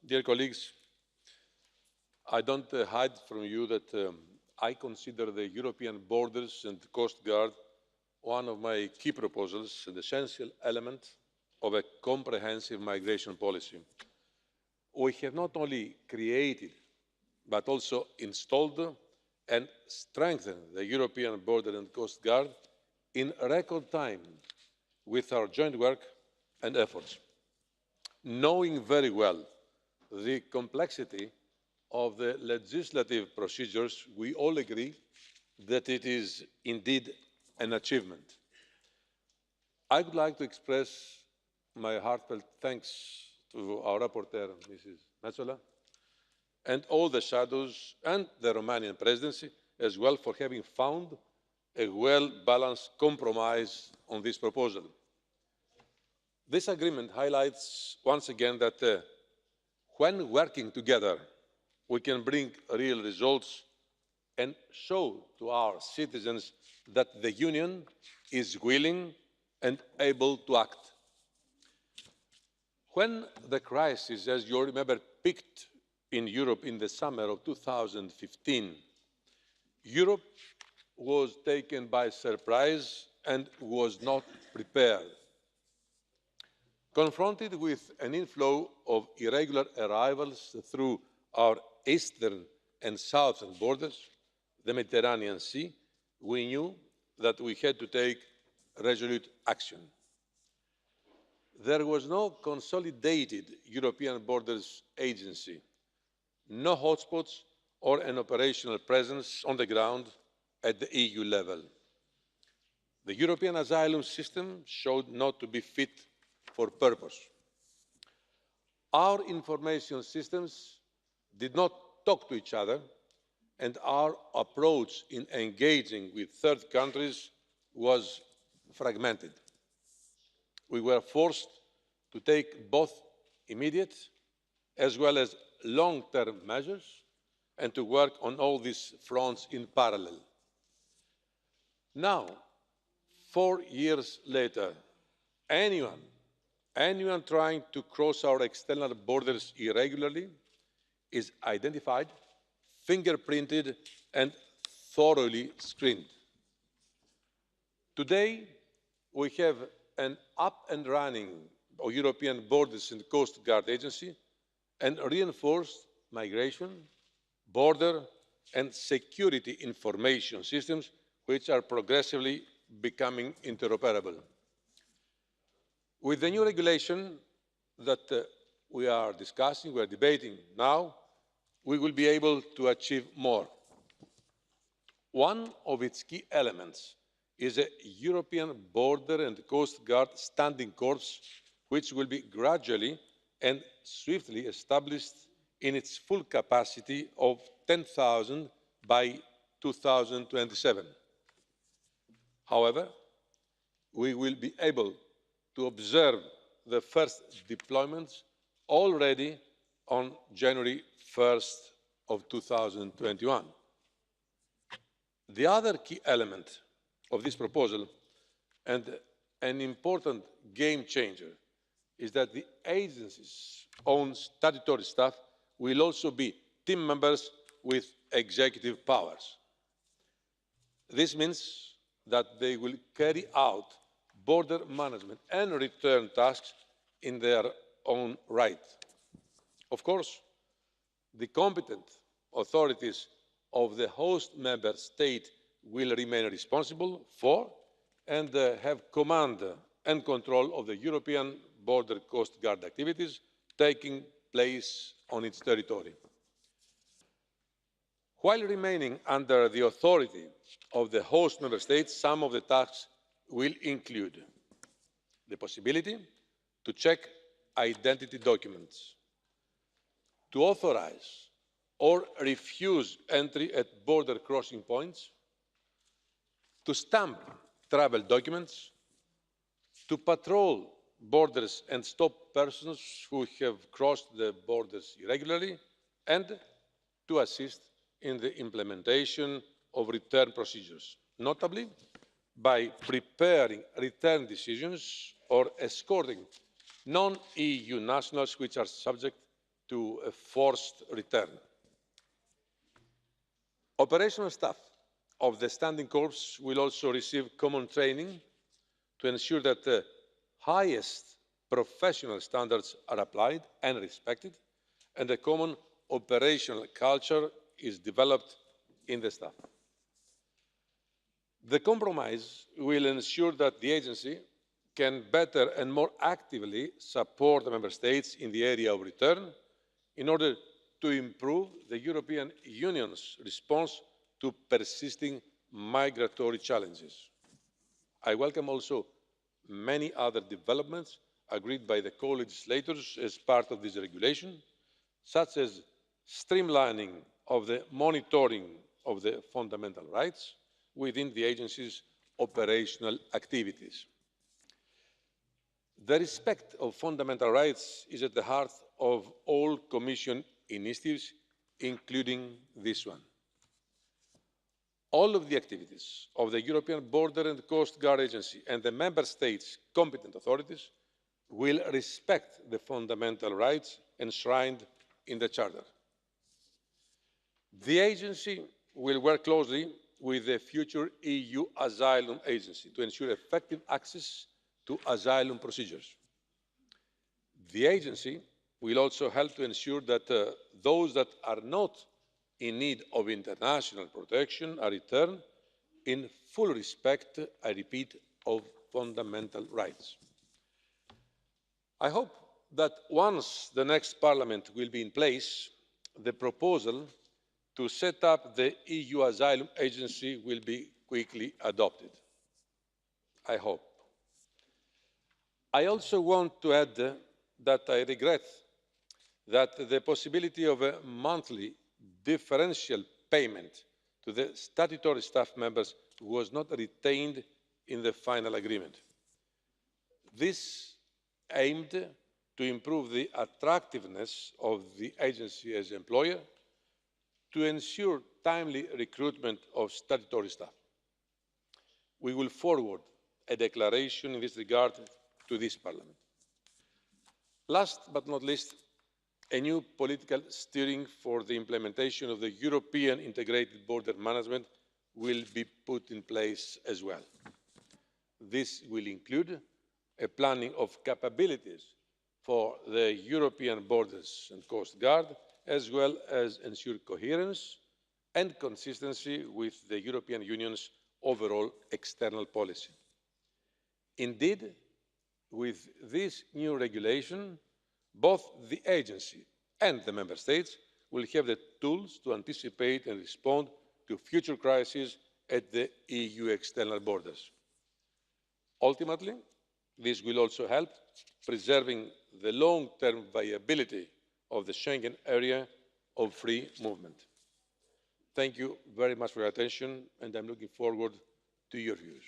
Dear colleagues, I don't hide from you that I consider the European Borders and Coast Guard one of my key proposals, an essential element of a comprehensive migration policy. We have not only created, but also installed and strengthened the European Border and Coast Guard in record time with our joint work and efforts. Knowing very well the complexity of the legislative procedures, we all agree that it is indeed an achievement. I would like to express my heartfelt thanks to our rapporteur, Mrs. Metsola, and all the shadows and the Romanian presidency as well for having found a well-balanced compromise on this proposal. This agreement highlights once again that when working together, we can bring real results and show to our citizens that the Union is willing and able to act. When the crisis, as you remember, peaked in Europe in the summer of 2015, Europe was taken by surprise and was not prepared. Confronted with an inflow of irregular arrivals through our eastern and southern borders, the Mediterranean Sea, we knew that we had to take resolute action. There was no consolidated European Borders Agency, no hotspots or an operational presence on the ground at the EU level. The European asylum system showed not to be fit for purpose. Our information systems did not talk to each other, and our approach in engaging with third countries was fragmented. We were forced to take both immediate as well as long-term measures and to work on all these fronts in parallel. Now, 4 years later, anyone trying to cross our external borders irregularly is identified, fingerprinted and thoroughly screened. Today, we have an up and running European Borders and Coast Guard Agency and reinforced migration, border and security information systems which are progressively becoming interoperable. With the new regulation that we are discussing, we are debating now, we will be able to achieve more. One of its key elements is a European Border and Coast Guard Standing Corps, which will be gradually and swiftly established in its full capacity of 10,000 by 2027. However, we will be able to observe the first deployments already on January 1st of 2021. The other key element of this proposal, and an important game changer, is that the agency's own statutory staff will also be team members with executive powers. This means that they will carry out border management and return tasks in their own right. Of course, the competent authorities of the host member state will remain responsible for and have command and control of the European Border Coast Guard activities taking place on its territory. While remaining under the authority of the host member states, some of the tasks will include the possibility to check identity documents, to authorise or refuse entry at border crossing points, to stamp travel documents, to patrol borders and stop persons who have crossed the borders irregularly, and to assist in the implementation of return procedures, notably by preparing return decisions or escorting non-EU nationals which are subject to a forced return. Operational staff of the Standing Corps will also receive common training to ensure that the highest professional standards are applied and respected, and a common operational culture is developed in the staff. The compromise will ensure that the agency can better and more actively support the Member States in the area of return in order to improve the European Union's response to persisting migratory challenges. I welcome also many other developments agreed by the co-legislators as part of this regulation, such as streamlining of the monitoring of the fundamental rights within the agency's operational activities. The respect of fundamental rights is at the heart of all Commission initiatives, including this one. All of the activities of the European Border and Coast Guard Agency and the Member States' competent authorities will respect the fundamental rights enshrined in the Charter. The agency will work closely with the future EU Asylum Agency to ensure effective access to asylum procedures. The agency will also help to ensure that those that are not in need of international protection are returned in full respect, I repeat, of fundamental rights. I hope that once the next Parliament will be in place, the proposal to set up the EU Asylum Agency will be quickly adopted. I hope. I also want to add that I regret that the possibility of a monthly differential payment to the statutory staff members was not retained in the final agreement. This aimed to improve the attractiveness of the agency as employer, to ensure timely recruitment of statutory staff. We will forward a declaration in this regard to this Parliament. Last but not least, a new political steering for the implementation of the European integrated border management will be put in place as well. This will include a planning of capabilities for the European Borders and Coast Guard, as well as ensure coherence and consistency with the European Union's overall external policy. Indeed, with this new regulation, both the agency and the Member States will have the tools to anticipate and respond to future crises at the EU external borders. Ultimately, this will also help preserving the long-term viability of the Schengen area of free movement. Thank you very much for your attention, and I'm looking forward to your views.